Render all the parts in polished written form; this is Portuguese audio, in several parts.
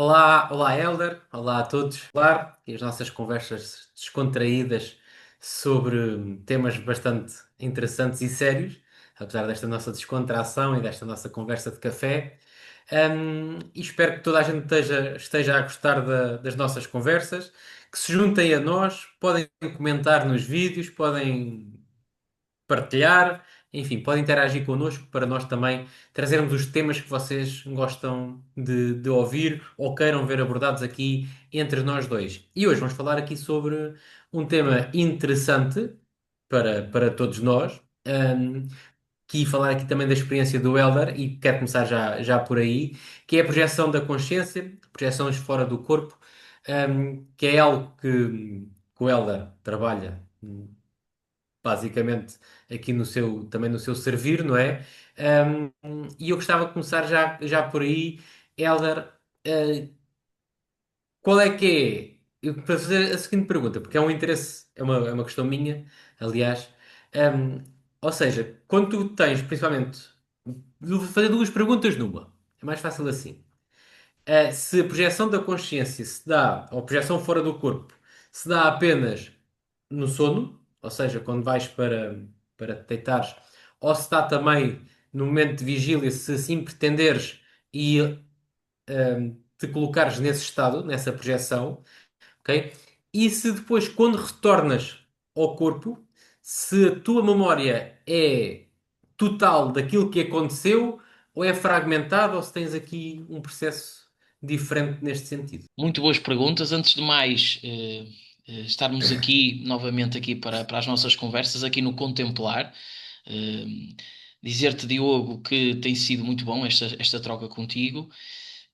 Olá, olá Helder, olá a todos. Claro, e as nossas conversas descontraídas sobre temas bastante interessantes e sérios, apesar desta nossa descontração e desta nossa conversa de café. E espero que toda a gente esteja a gostar das nossas conversas, que se juntem a nós, podem comentar nos vídeos, podem partilhar, enfim, podem interagir connosco para nós também trazermos os temas que vocês gostam de ouvir ou queiram ver abordados aqui entre nós dois. E hoje vamos falar aqui sobre um tema interessante para todos nós. Que falar aqui também da experiência do Elder e quero começar já por aí, que é a projeção da consciência, projeções fora do corpo, que é algo que o Elder trabalha basicamente aqui também no seu servir, não é? E eu gostava de começar já por aí, Hélder, qual é que para fazer a seguinte pergunta, porque é um interesse, é uma questão minha, aliás, um, ou seja, quando tu tens, principalmente, vou fazer duas perguntas numa, é mais fácil assim. Se a projeção da consciência se dá, ou a projeção fora do corpo, se dá apenas no sono, ou seja, quando vais para te deitares, ou se dá também no momento de vigília, se assim pretenderes e te colocares nesse estado, nessa projeção, ok? E se depois, quando retornas ao corpo, se a tua memória é total daquilo que aconteceu, ou é fragmentada, ou se tens aqui um processo diferente neste sentido. Muito boas perguntas. Antes de mais, estarmos aqui novamente aqui para as nossas conversas aqui no Contemplar. Eh, Dizer-te, Diogo, que tem sido muito bom esta troca contigo.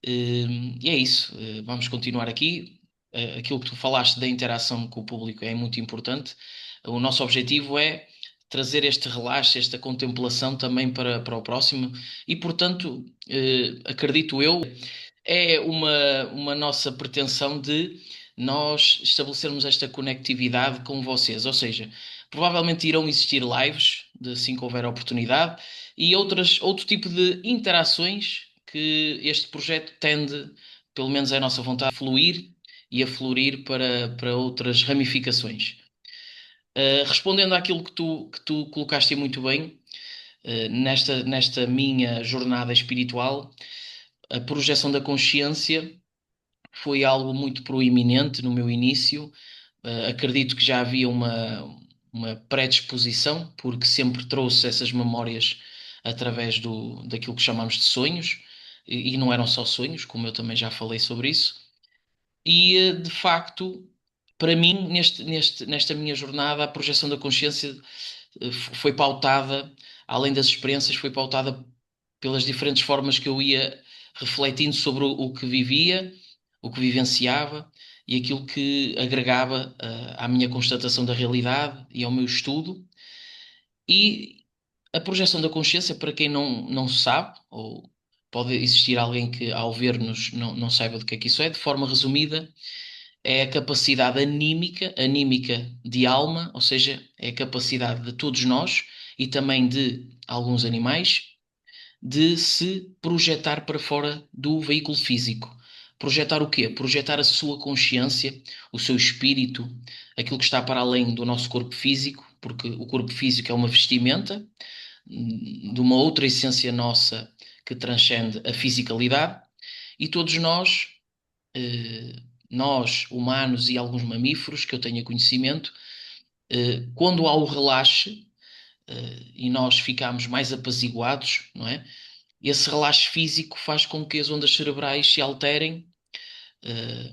E é isso. Vamos continuar aqui. Aquilo que tu falaste da interação com o público é muito importante. O nosso objetivo é trazer este relaxo, esta contemplação também para o próximo e, portanto, acredito eu é uma nossa pretensão de nós estabelecermos esta conectividade com vocês. Ou seja, provavelmente irão existir lives, de assim que houver oportunidade, e outro tipo de interações que este projeto tende, pelo menos é a nossa vontade, a fluir e a florir para outras ramificações. Respondendo àquilo que tu colocaste muito bem, nesta minha jornada espiritual, a projeção da consciência foi algo muito proeminente no meu início. Acredito que já havia uma predisposição, porque sempre trouxe essas memórias através daquilo que chamamos de sonhos, e não eram só sonhos, como eu também já falei sobre isso. E, de facto, para mim, nesta minha jornada, a projeção da consciência foi pautada, além das experiências, foi pautada pelas diferentes formas que eu ia refletindo sobre o que vivia, o que vivenciava e aquilo que agregava à minha constatação da realidade e ao meu estudo. E a projeção da consciência, para quem não sabe, ou pode existir alguém que ao ver-nos não saiba do que é que isso é, de forma resumida, é a capacidade anímica de alma, ou seja, é a capacidade de todos nós e também de alguns animais de se projetar para fora do veículo físico. Projetar o quê? Projetar a sua consciência, o seu espírito, aquilo que está para além do nosso corpo físico, porque o corpo físico é uma vestimenta de uma outra essência nossa que transcende a fisicalidade, e todos eh, nós, humanos e alguns mamíferos, que eu tenha conhecimento, quando há o relaxe, e nós ficamos mais apaziguados, não é? Esse relaxo físico faz com que as ondas cerebrais se alterem, eh,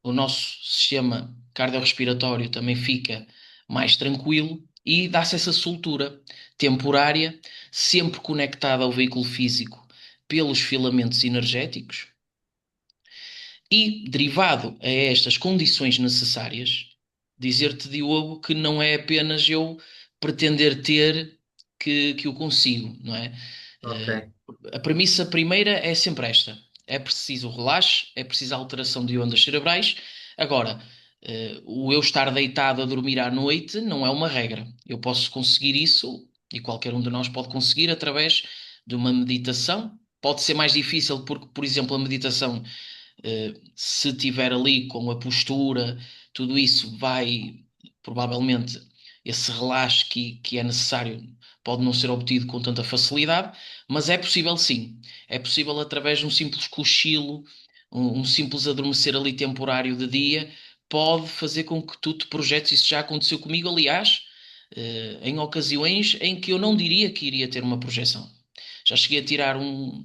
o nosso sistema cardiorrespiratório também fica mais tranquilo e dá-se essa soltura temporária, sempre conectada ao veículo físico pelos filamentos energéticos e, derivado a estas condições necessárias, dizer-te, Diogo, que não é apenas eu pretender ter que o consigo, não é? Eh, Ok. a premissa primeira é sempre esta: é preciso relaxe, é preciso alteração de ondas cerebrais. Agora, o eu estar deitado a dormir à noite não é uma regra. Eu posso conseguir isso, e qualquer um de nós pode conseguir, através de uma meditação. Pode ser mais difícil porque, por exemplo, a meditação Se tiver ali com a postura, tudo isso vai, provavelmente, esse relaxe que é necessário pode não ser obtido com tanta facilidade, mas é possível sim. É possível através de um simples cochilo, um simples adormecer ali temporário de dia, pode fazer com que tu te projetes. Isso já aconteceu comigo, aliás, em ocasiões em que eu não diria que iria ter uma projeção. Já cheguei a tirar um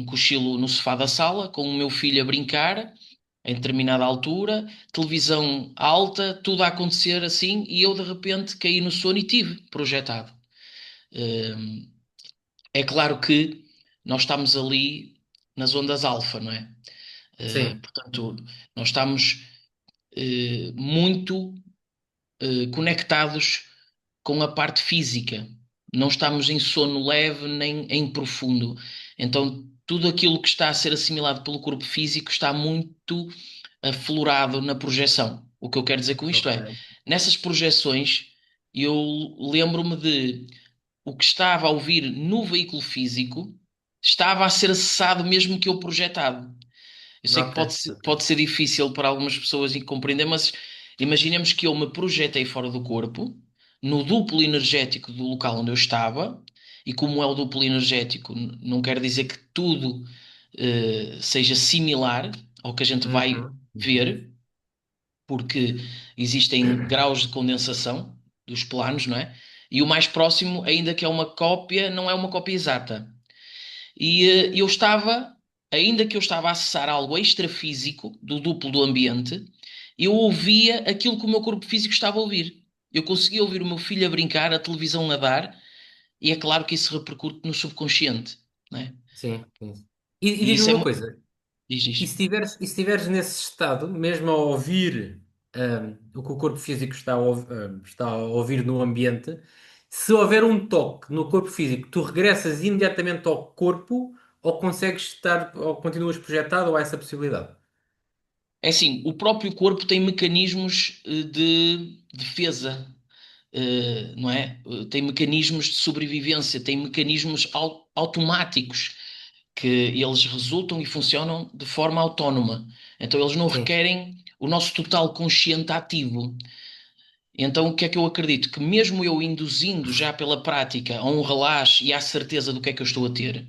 cochilo no sofá da sala, com o meu filho a brincar, em determinada altura, televisão alta, tudo a acontecer assim, e eu de repente caí no sono e tive projetado. Hum, É claro que nós estamos ali nas ondas alfa, não é? Sim, Portanto, nós estamos muito conectados com a parte física. Não estamos em sono leve nem em profundo. Então, tudo aquilo que está a ser assimilado pelo corpo físico está muito aflorado na projeção. O que eu quero dizer com isto é, ok. nessas projeções, eu lembro-me de o que estava a ouvir no veículo físico estava a ser acessado mesmo que eu projetado. Eu sei que Ok, pode ok. ser difícil para algumas pessoas de compreender, mas imaginemos que eu me projetei fora do corpo, no duplo energético do local onde eu estava, e como é o duplo energético, não quer dizer que tudo seja similar ao que a gente vai Uhum, uhum. ver, porque existem graus de condensação dos planos, não é? E o mais próximo, ainda que é uma cópia, não é uma cópia exata. E eu estava, ainda que eu estava a acessar algo extrafísico do duplo do ambiente, eu ouvia aquilo que o meu corpo físico estava a ouvir. Eu conseguia ouvir o meu filho a brincar, a televisão a dar, e é claro que isso repercute no subconsciente, né? Sim, sim. E E diz-me isso é. uma coisa, Diz, e diz. se estiveres nesse estado, mesmo a ouvir o que o corpo físico está a ouvir no ambiente, se houver um toque no corpo físico, tu regressas imediatamente ao corpo ou consegues estar, ou continuas projetado ou há essa possibilidade? É assim, o próprio corpo tem mecanismos de defesa, não é? Tem mecanismos de sobrevivência, tem mecanismos automáticos que eles resultam e funcionam de forma autónoma. Então eles não Sim, requerem o nosso total consciente ativo. Então o que é que eu acredito? Que mesmo eu induzindo já pela prática a um relaxe e à certeza do que é que eu estou a ter,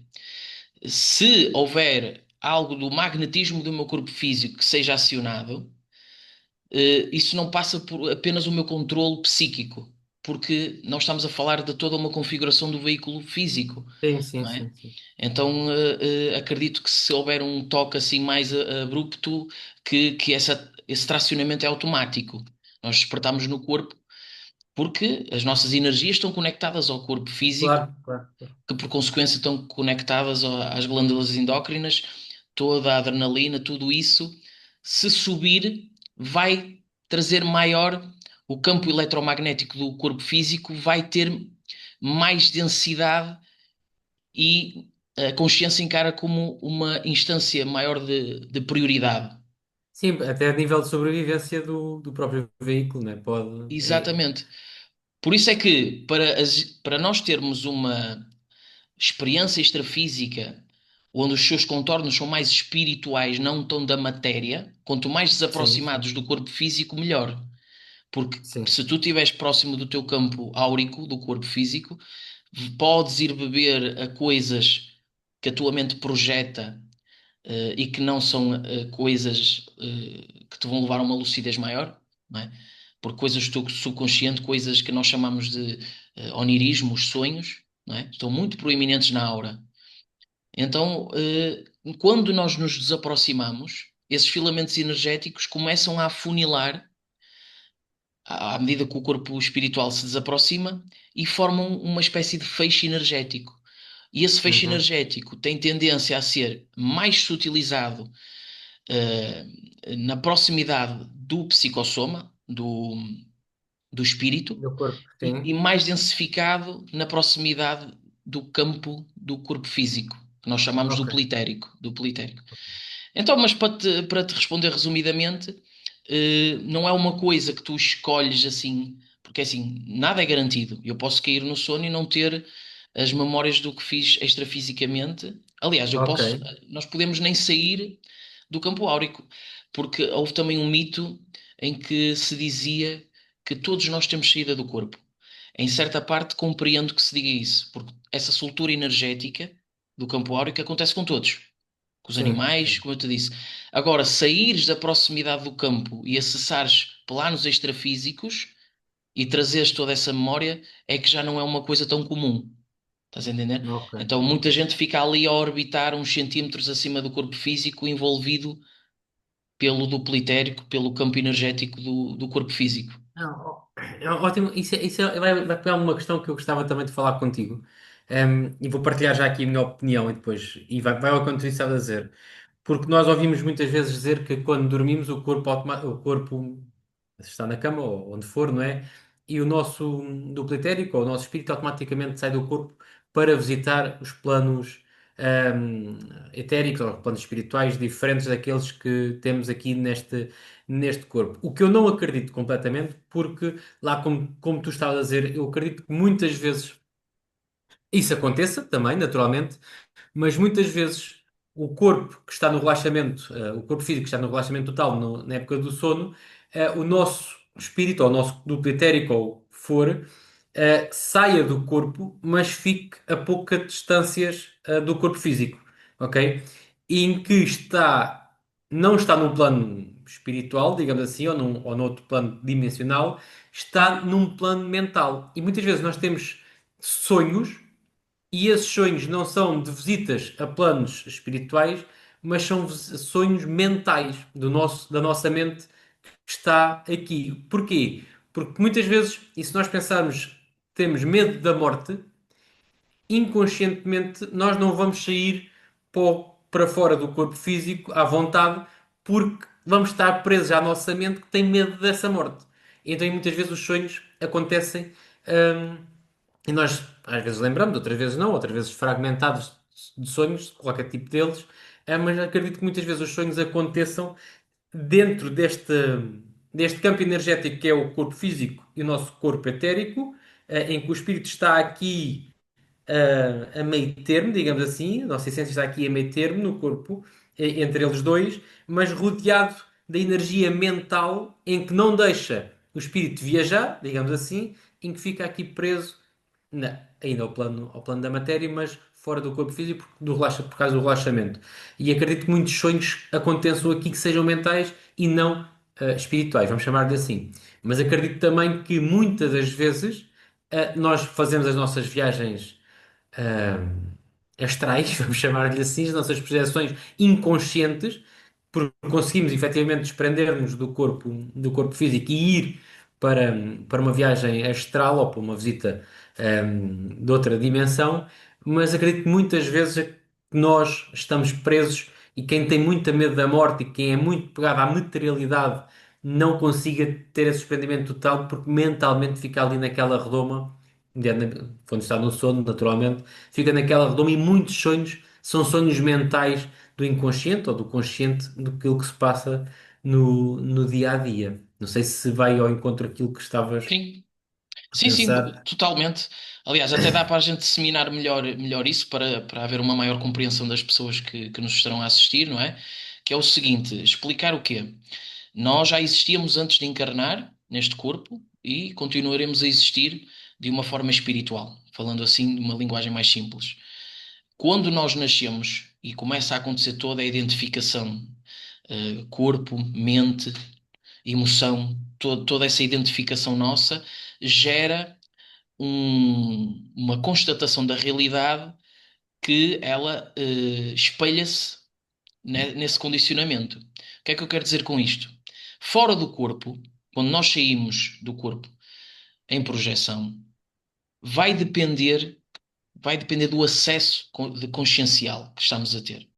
se houver algo do magnetismo do meu corpo físico que seja acionado, isso não passa por apenas o meu controle psíquico, porque nós estamos a falar de toda uma configuração do veículo físico, sim, sim, não é? sim, sim. Então, acredito que se houver um toque assim mais abrupto, que esse tracionamento é automático. Nós despertamos no corpo porque as nossas energias estão conectadas ao corpo físico, Claro, claro, claro. que por consequência estão conectadas às glândulas endócrinas, toda a adrenalina, tudo isso, se subir, vai trazer maior o campo eletromagnético do corpo físico, vai ter mais densidade e a consciência encara como uma instância maior de prioridade. Sim, até a nível de sobrevivência do próprio veículo, né? Pode. Exatamente. Por isso é que para nós termos uma experiência extrafísica onde os seus contornos são mais espirituais, não tão da matéria, quanto mais Sim, sim, desaproximados do corpo físico, melhor. Porque sim. se tu estiveres próximo do teu campo áurico, do corpo físico, podes ir beber a coisas que a tua mente projeta e que não são coisas que te vão levar a uma lucidez maior, não é? Porque coisas do subconsciente, coisas que nós chamamos de onirismos, sonhos, não é? Estão muito proeminentes na aura. Então, quando nós nos desaproximamos, esses filamentos energéticos começam a afunilar à medida que o corpo espiritual se desaproxima e formam uma espécie de feixe energético. E esse feixe Uhum. energético tem tendência a ser mais sutilizado na proximidade do psicossoma, do espírito, Do corpo, e sim. mais densificado na proximidade do campo do corpo físico, que nós chamamos do Ok. pelitérico, do pelitérico. Então, mas para te responder resumidamente, não é uma coisa que tu escolhes assim, porque assim, nada é garantido. Eu posso cair no sono e não ter as memórias do que fiz extrafisicamente. Aliás, Ok. nós podemos nem sair. do campo áurico, porque houve também um mito em que se dizia que todos nós temos saída do corpo. Em certa parte, compreendo que se diga isso, porque essa soltura energética do campo áurico acontece com todos, com os Sim, animais, sim. como eu te disse. Agora, saíres da proximidade do campo e acessares planos extrafísicos e trazeres toda essa memória é que já não é uma coisa tão comum. Estás a entender? Ok, Então, ok. muita gente fica ali a orbitar uns centímetros acima do corpo físico, envolvido pelo duplo etérico, pelo campo energético do corpo físico. Não, ótimo, vai pegar uma questão que eu gostava também de falar contigo. E vou partilhar já aqui a minha opinião e depois, vai ao que tu estavas a dizer. Porque nós ouvimos muitas vezes dizer que quando dormimos o corpo está na cama ou onde for, não é? E o nosso duplo etérico ou o nosso espírito automaticamente sai do corpo para visitar os planos hum, etéricos ou planos espirituais diferentes daqueles que temos aqui neste corpo. O que eu não acredito completamente, porque lá como tu estavas a dizer, eu acredito que muitas vezes isso aconteça também, naturalmente, mas muitas vezes o corpo que está no relaxamento, o corpo físico que está no relaxamento total na época do sono, o nosso espírito, ou o nosso duplo etérico, ou o que for, saia do corpo, mas fique a poucas distâncias, do corpo físico, ok? E em que não está num plano espiritual, digamos assim, ou num outro plano dimensional, está num plano mental. E muitas vezes nós temos sonhos e esses sonhos não são de visitas a planos espirituais, mas são sonhos mentais da nossa mente que está aqui. Porquê? Porque muitas vezes, e se nós pensarmos temos medo da morte, inconscientemente nós não vamos sair para fora do corpo físico à vontade, porque vamos estar presos à nossa mente que tem medo dessa morte. Então, muitas vezes os sonhos acontecem. hum, e nós às vezes lembramos, outras vezes não, outras vezes fragmentados de sonhos, qualquer tipo deles, mas acredito que muitas vezes os sonhos aconteçam dentro deste campo energético que é o corpo físico e o nosso corpo etérico, em que o espírito está aqui a meio termo, digamos assim, a nossa essência está aqui a meio termo no corpo, entre eles dois, mas rodeado da energia mental em que não deixa o espírito viajar, digamos assim, em que fica aqui preso ainda ao plano da matéria, mas fora do corpo físico por causa do relaxamento. E acredito que muitos sonhos aconteçam aqui que sejam mentais e não espirituais, vamos chamar-lhe assim. Mas acredito também que muitas das vezes nós fazemos as nossas viagens astrais, vamos chamar-lhe assim, as nossas projeções inconscientes, porque conseguimos efetivamente desprender-nos do corpo físico e ir para uma viagem astral ou para uma visita de outra dimensão, mas acredito que muitas vezes nós estamos presos e quem tem muito medo da morte e quem é muito pegado à materialidade não consiga ter esse desprendimento total porque mentalmente fica ali naquela redoma, quando está no sono, naturalmente, fica naquela redoma e muitos sonhos são sonhos mentais do inconsciente ou do consciente do que se passa no dia a dia. Não sei se vai ao encontro daquilo que estavas Sim, a sim, sim, pensar. totalmente. Aliás, até dá para a gente disseminar melhor isso para haver uma maior compreensão das pessoas que nos estarão a assistir, não é? Que é o seguinte: explicar o quê? Nós já existíamos antes de encarnar neste corpo e continuaremos a existir de uma forma espiritual, falando assim de uma linguagem mais simples. Quando nós nascemos e começa a acontecer toda a identificação, corpo, mente, emoção, toda essa identificação nossa gera uma constatação da realidade que ela espelha-se nesse condicionamento. O que é que eu quero dizer com isto? Fora do corpo, quando nós saímos do corpo em projeção, vai depender, vai depender do acesso de consciencial que estamos a ter.